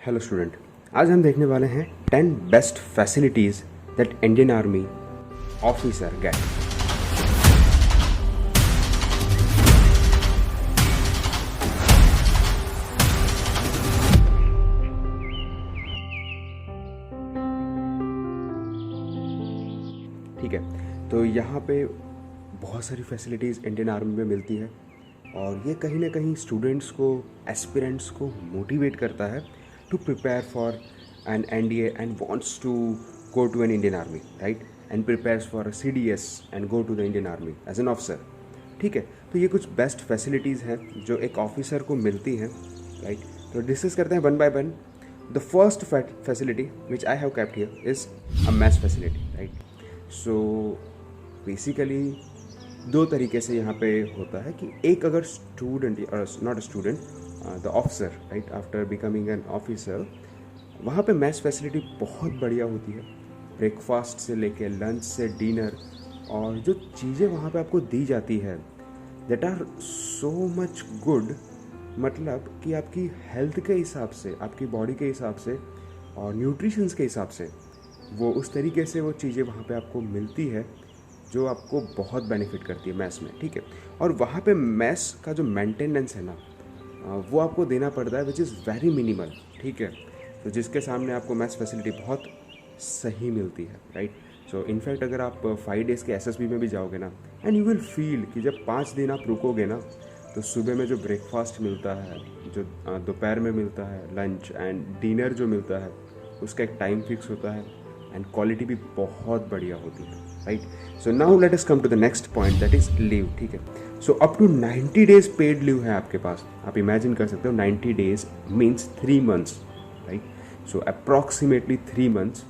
Hello student, आज हम देखने वाले हैं 10 best facilities that Indian army officer get. ठीक है, तो यहाँ पे बहुत सारी फैसिलिटीज़ इंडियन आर्मी में मिलती है और ये कहीं ना कहीं स्टूडेंट्स को, एस्पिरेंट्स को मोटिवेट करता है to prepare for an NDA and wants to go to an Indian Army, right? And prepares for a CDS and go to the Indian Army as an officer. ठीक है, तो ये कुछ best facilities हैं जो एक ऑफिसर को मिलती हैं, राइट? तो डिस्कस करते हैं one by one. The first facility which I have kept here is a maths facility, right? So basically दो तरीके से यहाँ पे होता है कि एक अगर student, not a student, the officer, right, after becoming an officer, वहाँ पे मैथ्स फैसिलिटी बहुत बढ़िया होती है। ब्रेकफास्ट से लेके लंच से डिनर, और जो चीज़ें वहाँ पे आपको दी जाती है that are so much good, मतलब कि आपकी हेल्थ के हिसाब से, आपकी बॉडी के हिसाब से और न्यूट्रिशंस के हिसाब से वो उस तरीके से वो चीज़ें वहाँ पे आपको मिलती है जो आपको बहुत बेनिफिट करती है मैथ्स में, ठीक है। और वहाँ पे मैथ्स का जो मेंटेनेंस है ना, वो आपको देना पड़ता है विच इज़ वेरी मिनिमल, ठीक है। तो जिसके सामने आपको मैथ्स फैसिलिटी बहुत सही मिलती है, राइट। सो इनफैक्ट अगर आप 5 डेज़ के एसएसबी में भी जाओगे ना, एंड यू विल फील कि जब 5 दिन आप रुकोगे ना, तो सुबह में जो ब्रेकफास्ट मिलता है, जो दोपहर में मिलता है लंच, एंड डिनर जो मिलता है, उसका एक टाइम फिक्स होता है एंड क्वालिटी भी बहुत बढ़िया होती है, right. So now let us come to the next point, that is leave, ठीक है। So up to 90 days paid leave है आपके पास। आप इमेजिन कर सकते हो 90 days means 3 months, right. So approximately 3 months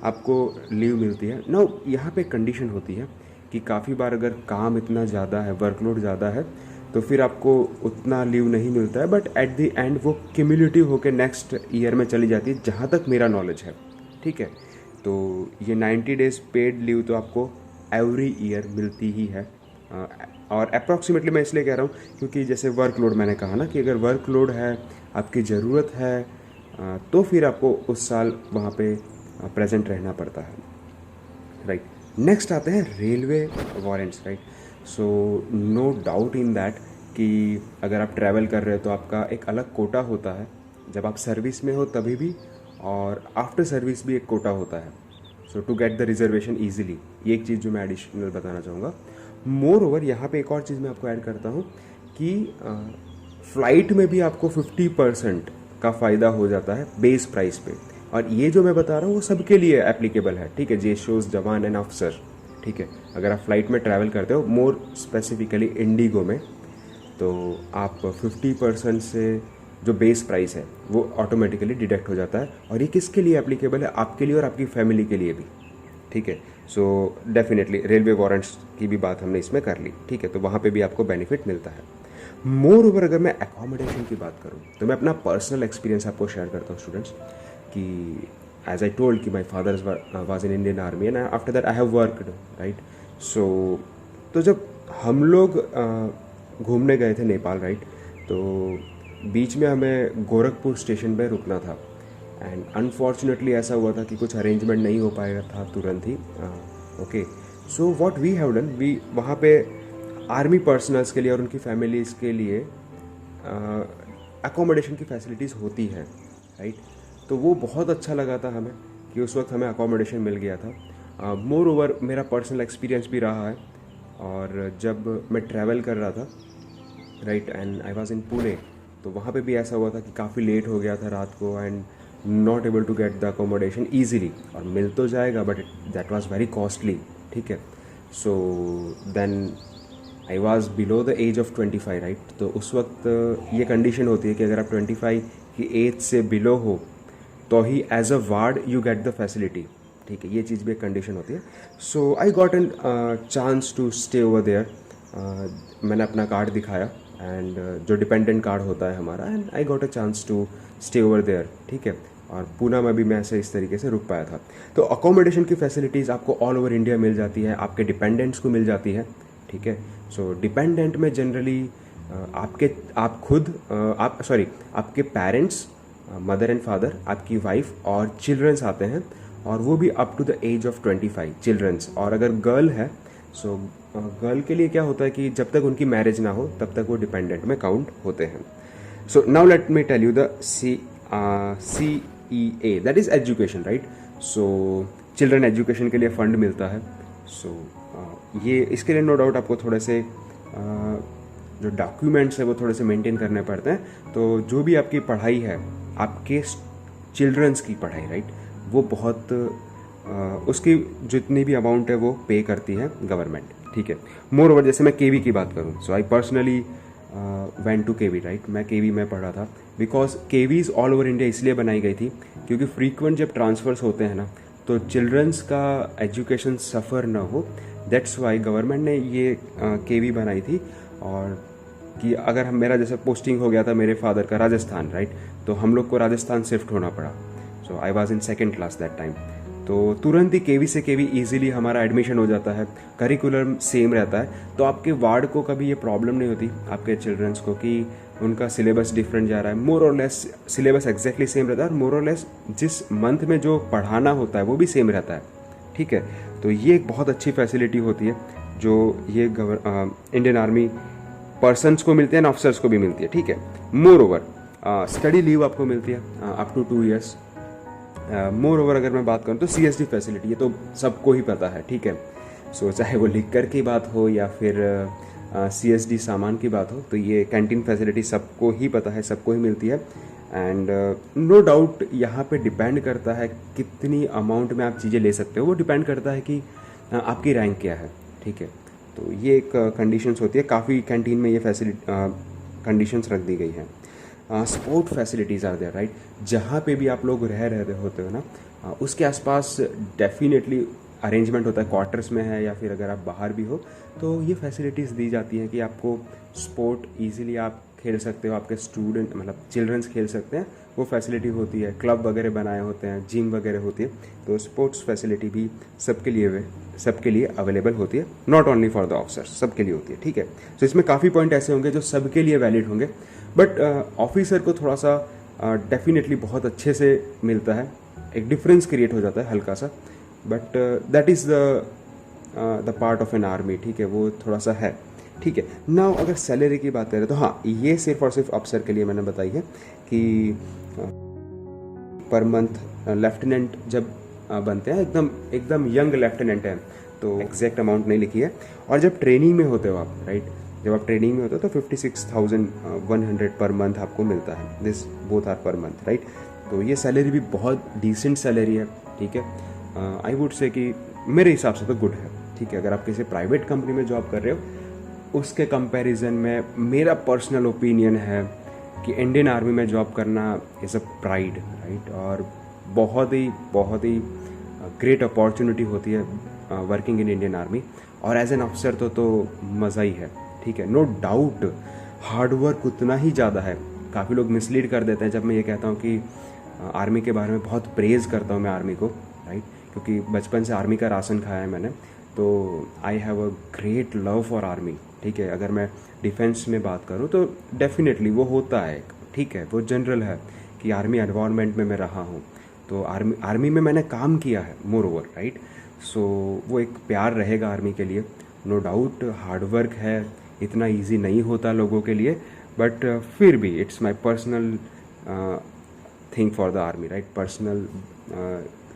आपको लीव मिलती है। नाउ यहाँ पे कंडीशन होती है कि काफ़ी बार अगर काम इतना ज़्यादा है, वर्कलोड ज़्यादा है, तो फिर आपको उतना लीव नहीं मिलता है, बट एट द एंड वो क्यूमुलेटिव होकर नेक्स्ट ईयर में चली जाती है, जहाँ तक मेरा नॉलेज है, ठीक है। तो ये 90 डेज पेड लीव तो आपको एवरी ईयर मिलती ही है। और अप्रॉक्सीमेटली मैं इसलिए कह रहा हूँ क्योंकि जैसे वर्कलोड मैंने कहा ना, कि अगर वर्कलोड है, आपकी ज़रूरत है, तो फिर आपको उस साल वहाँ पे प्रेजेंट रहना पड़ता है, राइट। नेक्स्ट आते हैं railway warrants, right. So no doubt in that कि अगर आप ट्रैवल कर रहे हो तो आपका एक अलग कोटा होता है, जब आप सर्विस में हो तभी भी, और आफ्टर सर्विस भी एक कोटा होता है। So to get the reservation easily, ये एक चीज़ जो मैं एडिशनल बताना चाहूँगा। मोर ओवर यहाँ पे एक और चीज़ मैं आपको ऐड करता हूँ कि फ़्लाइट में भी आपको 50% का फ़ायदा हो जाता है बेस प्राइस पे। और ये जो मैं बता रहा हूँ वो सबके लिए एप्लीकेबल है, ठीक है। जे शोज़, जवान एंड अफसर, ठीक है। अगर आप फ्लाइट में ट्रैवल करते हो, मोर स्पेसिफिकली इंडिगो में, तो आप 50% से जो बेस प्राइस है वो ऑटोमेटिकली डिडक्ट हो जाता है। और ये किसके लिए एप्लीकेबल है? आपके लिए और आपकी फैमिली के लिए भी, ठीक है। सो डेफिनेटली रेलवे वारंट्स की भी बात हमने इसमें कर ली, ठीक है। तो वहाँ पे भी आपको बेनिफिट मिलता है। मोर ओवर अगर मैं अकोमोडेशन की बात करूँ तो मैं अपना पर्सनल एक्सपीरियंस आपको शेयर करता हूँ स्टूडेंट्स, कि एज आई टोल्ड कि my father was in Indian army and after that I have worked, right. So तो जब हम लोग घूमने गए थे नेपाल, राइट, तो बीच में हमें गोरखपुर स्टेशन पे रुकना था। एंड अनफॉर्चुनेटली ऐसा हुआ था कि कुछ अरेंजमेंट नहीं हो पाया था तुरंत ही, okay. So what we have done, we वहाँ पे आर्मी पर्सनल्स के लिए और उनकी फैमिलीज़ के लिए अकोमोडेशन की फैसिलिटीज़ होती है, राइट। तो वो बहुत अच्छा लगा था हमें कि उस वक्त हमें अकोमोडेशन मिल गया था। मोर ओवर मेरा पर्सनल एक्सपीरियंस भी रहा है, और जब मैं ट्रैवल कर रहा था, right, and I was in Pune, तो वहाँ पे भी ऐसा हुआ था कि काफ़ी लेट हो गया था रात को, and not able to get the accommodation easily. और मिल तो जाएगा but that was very costly, ठीक है। So then I was below the age of 25, right. तो उस वक्त ये कंडीशन होती है कि अगर आप 25 की एज से बिलो हो तो ही as a ward you get the facility, ठीक है। ये चीज़ भी एक कंडीशन होती है। So I got an chance to stay over there. मैंने अपना कार्ड दिखाया, एंड जो डिपेंडेंट कार्ड होता है हमारा, and I got a chance to stay over there, ठीक है। और पूना में भी मैं ऐसे इस तरीके से रुक पाया था। तो अकोमोडेशन की फैसिलिटीज़ आपको ऑल ओवर इंडिया मिल जाती है, आपके डिपेंडेंट्स को मिल जाती है, ठीक है। सो डिपेंडेंट में जनरली आपके पेरेंट्स मदर एंड फादर, आपकी वाइफ और चिल्ड्रंस आते हैं, और वो भी up to the age of 25 childrens. और अगर गर्ल है, सो गर्ल के लिए क्या होता है कि जब तक उनकी मैरिज ना हो तब तक वो डिपेंडेंट में काउंट होते हैं। So now let me tell you the CEA, that is education, right. So children education के लिए फंड मिलता है। सो ये इसके लिए नो डाउट आपको थोड़े से जो डॉक्यूमेंट्स है वो थोड़े से मेंटेन करने पड़ते हैं। तो जो भी आपकी पढ़ाई है, आपके चिल्ड्रंस की पढ़ाई, राइट, वो बहुत उसकी जितनी भी अमाउंट है वो पे करती है गवर्नमेंट, ठीक है। मोर ओवर जैसे मैं केवी की बात करूँ, so I personally went to KV, right. मैं केवी में पढ़ा था, because KVs all over India इसलिए बनाई गई थी क्योंकि फ्रीक्वेंट जब ट्रांसफर्स होते हैं ना, तो चिल्ड्रंस का एजुकेशन सफ़र ना हो, दैट्स वाई गवर्नमेंट ने ये केवी बनाई थी। और कि अगर हम मेरा जैसे पोस्टिंग हो गया था मेरे फादर का राजस्थान, राइट, तो हम लोग को राजस्थान शिफ्ट होना पड़ा। So I was in second class that time. तो तुरंत ही केवी से केवी ईजिली हमारा एडमिशन हो जाता है, करिकुलम सेम रहता है, तो आपके वार्ड को कभी ये प्रॉब्लम नहीं होती आपके चिल्ड्रंस को कि उनका सिलेबस डिफरेंट जा रहा है। मोर और लेस सिलेबस एग्जैक्टली सेम रहता है, और मोर और लेस जिस मंथ में जो पढ़ाना होता है वो भी सेम रहता है, ठीक है। तो ये एक बहुत अच्छी फैसिलिटी होती है जो ये इंडियन आर्मी पर्सनस को मिलती है, एंड ऑफिसर्स को भी मिलती है, ठीक है। मोर ओवर स्टडी लीव आपको मिलती है up to 2 years। Moreover अगर मैं बात करूँ तो CSD फैसिलिटी, ये तो सबको ही पता है, ठीक है। सो चाहे वो लिख कर की बात हो या फिर CSD सामान की बात हो, तो ये कैंटीन फैसिलिटी सबको ही पता है, सबको ही मिलती है। एंड नो डाउट यहाँ पे डिपेंड करता है कितनी अमाउंट में आप चीज़ें ले सकते हो, वो डिपेंड करता है कि आपकी रैंक क्या है, ठीक है। तो ये एक कंडीशंस होती है, काफ़ी कैंटीन में ये फैसिलिटी कंडीशंस रख दी गई हैं। Sport facilities are there, right. जहाँ पे भी आप लोग रह रहे होते हो ना, उसके आसपास डेफिनेटली अरेंजमेंट होता है, क्वार्टर्स में है या फिर अगर आप बाहर भी हो, तो ये फैसिलिटीज़ दी जाती हैं कि आपको स्पोर्ट ईजिली आप खेल सकते हो, आपके स्टूडेंट मतलब चिल्ड्रंस खेल सकते हैं, वो फैसिलिटी होती है। क्लब वगैरह बनाए होते हैं, जिम वगैरह होती है, तो स्पोर्ट्स फैसिलिटी भी सबके लिए अवेलेबल होती है, not only for the officers, सबके लिए होती है, ठीक है। तो इसमें काफ़ी पॉइंट ऐसे होंगे जो सबके लिए वैलिड होंगे, बट ऑफिसर को थोड़ा सा डेफिनेटली बहुत अच्छे से मिलता है, एक डिफरेंस क्रिएट हो जाता है हल्का सा, but that is the part of an army, ठीक है, वो थोड़ा सा है, ठीक है। नाउ अगर सैलरी की बात करें तो हाँ, ये सिर्फ और सिर्फ अफसर के लिए मैंने बताई है कि पर मंथ लेफ्टिनेंट जब बनते हैं, एकदम यंग लेफ्टिनेंट हैं, तो एग्जैक्ट अमाउंट नहीं लिखी है। और जब ट्रेनिंग में होते हो आप, राइट, जब आप ट्रेनिंग में होते हो तो 56,100 पर मंथ आपको मिलता है, this both are per month, right. तो ये सैलरी भी बहुत डिसेंट सैलरी है, ठीक है। आई वुड से कि मेरे हिसाब से तो गुड है, ठीक है। अगर आप किसी प्राइवेट कंपनी में जॉब कर रहे हो उसके कंपैरिजन में मेरा पर्सनल ओपिनियन है कि इंडियन आर्मी में जॉब करना इज़ अ प्राइड, राइट, और बहुत ही ग्रेट अपॉर्चुनिटी होती है वर्किंग इन इंडियन आर्मी। और एज एन ऑफिसर तो मज़ा ही है, ठीक है। नो डाउट हार्डवर्क उतना ही ज़्यादा है। काफ़ी लोग मिसलीड कर देते हैं जब मैं ये कहता हूँ कि आर्मी के बारे में बहुत प्रेज़ करता हूँ मैं आर्मी को, राइट, क्योंकि बचपन से आर्मी का राशन खाया है मैंने, तो I have a great love for army, ठीक है। अगर मैं डिफेंस में बात करूँ तो डेफिनेटली वो होता है, ठीक है, वो जनरल है कि आर्मी एनवायरनमेंट में मैं रहा हूँ, तो आर्मी में मैंने काम किया है मोर ओवर, राइट। सो वो एक प्यार रहेगा आर्मी के लिए। नो डाउट हार्डवर्क है, इतना इजी नहीं होता लोगों के लिए, बट फिर भी it's my personal thing for the army, right, personal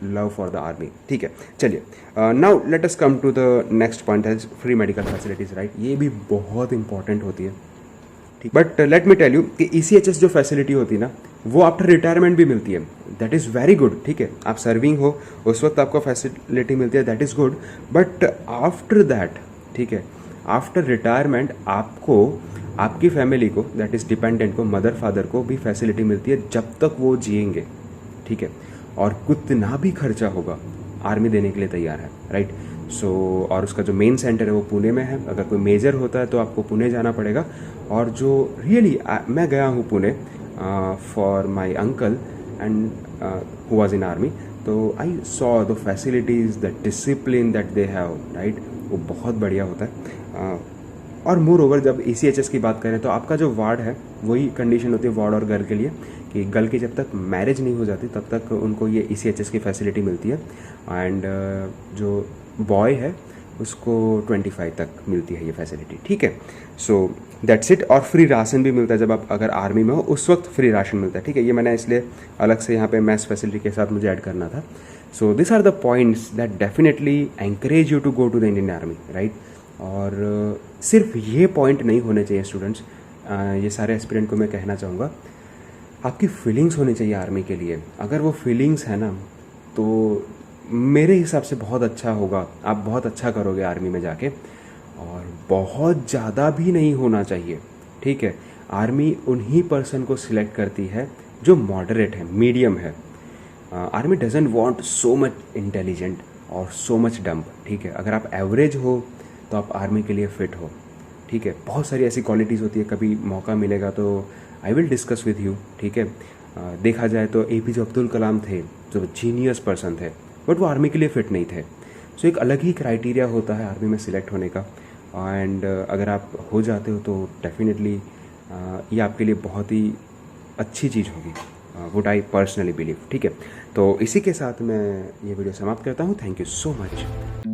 love for the army, ठीक है। चलिए, now let us come to the next point है फ्री मेडिकल फैसिलिटीज़, राइट। ये भी बहुत इंपॉर्टेंट होती है, ठीक। But let me tell you कि ECHS जो फैसिलिटी होती है ना, वो आफ्टर रिटायरमेंट भी मिलती है, दैट इज़ वेरी गुड, ठीक है। आप सर्विंग हो उस वक्त आपको फैसिलिटी मिलती है, that is good, but after that, ठीक है, आफ्टर रिटायरमेंट आपको आपकी फैमिली को, दैट इज़ डिपेंडेंट को, मदर फादर को भी फैसिलिटी मिलती है जब तक वो जिएंगे, ठीक है। और कितना भी खर्चा होगा आर्मी देने के लिए तैयार है, राइट। सो और उसका जो मेन सेंटर है वो पुणे में है। अगर कोई मेजर होता है तो आपको पुणे जाना पड़ेगा। और जो रियली मैं गया हूँ Pune for my uncle and who was in army, तो I saw the facilities, the discipline that they have, right, वो बहुत बढ़िया होता है। और मोर ओवर जब ECHS की बात करें तो आपका जो वार्ड है वही कंडीशन होती है वार्ड और घर के लिए कि गर्ल की जब तक मैरिज नहीं हो जाती तब तक उनको ये ECHS की फैसिलिटी मिलती है, एंड जो बॉय है उसको 25 तक मिलती है ये फैसिलिटी, ठीक है। So that's it. और फ्री राशन भी मिलता है जब आप अगर आर्मी में हो, उस वक्त फ्री राशन मिलता है, ठीक है। ये मैंने इसलिए अलग से यहाँ पे मैस फैसिलिटी के साथ मुझे ऐड करना था। So this are the points that definitely encourage you to go to the Indian army, right. और सिर्फ ये पॉइंट नहीं होने चाहिए स्टूडेंट्स, ये सारे एस्पिरेंट को मैं कहना चाहूँगा, आपकी फीलिंग्स होनी चाहिए आर्मी के लिए। अगर वो फीलिंग्स है ना तो मेरे हिसाब से बहुत अच्छा होगा, आप बहुत अच्छा करोगे आर्मी में जाके। और बहुत ज़्यादा भी नहीं होना चाहिए, ठीक है। आर्मी उन्हीं पर्सन को सिलेक्ट करती है जो मॉडरेट है, मीडियम है। Army doesn't want so much intelligent और सो मच डम्प, ठीक है। अगर आप एवरेज हो तो आप आर्मी के लिए फ़िट हो, ठीक है। बहुत सारी ऐसी क्वालिटीज़ होती है, कभी मौका मिलेगा तो I will discuss with you, ठीक है। देखा जाए तो APJ अब्दुल कलाम थे जो जीनियस पर्सन थे, बट वो आर्मी के लिए फ़िट नहीं थे। सो एक अलग ही क्राइटेरिया होता है आर्मी में सिलेक्ट होने का, एंड अगर आप हो जाते हो तो डेफिनेटली ये आपके लिए बहुत ही अच्छी चीज़ होगी, वुड आई पर्सनली बिलीव, ठीक है। तो इसी के साथ मैं ये वीडियो समाप्त करता हूँ। Thank you so much.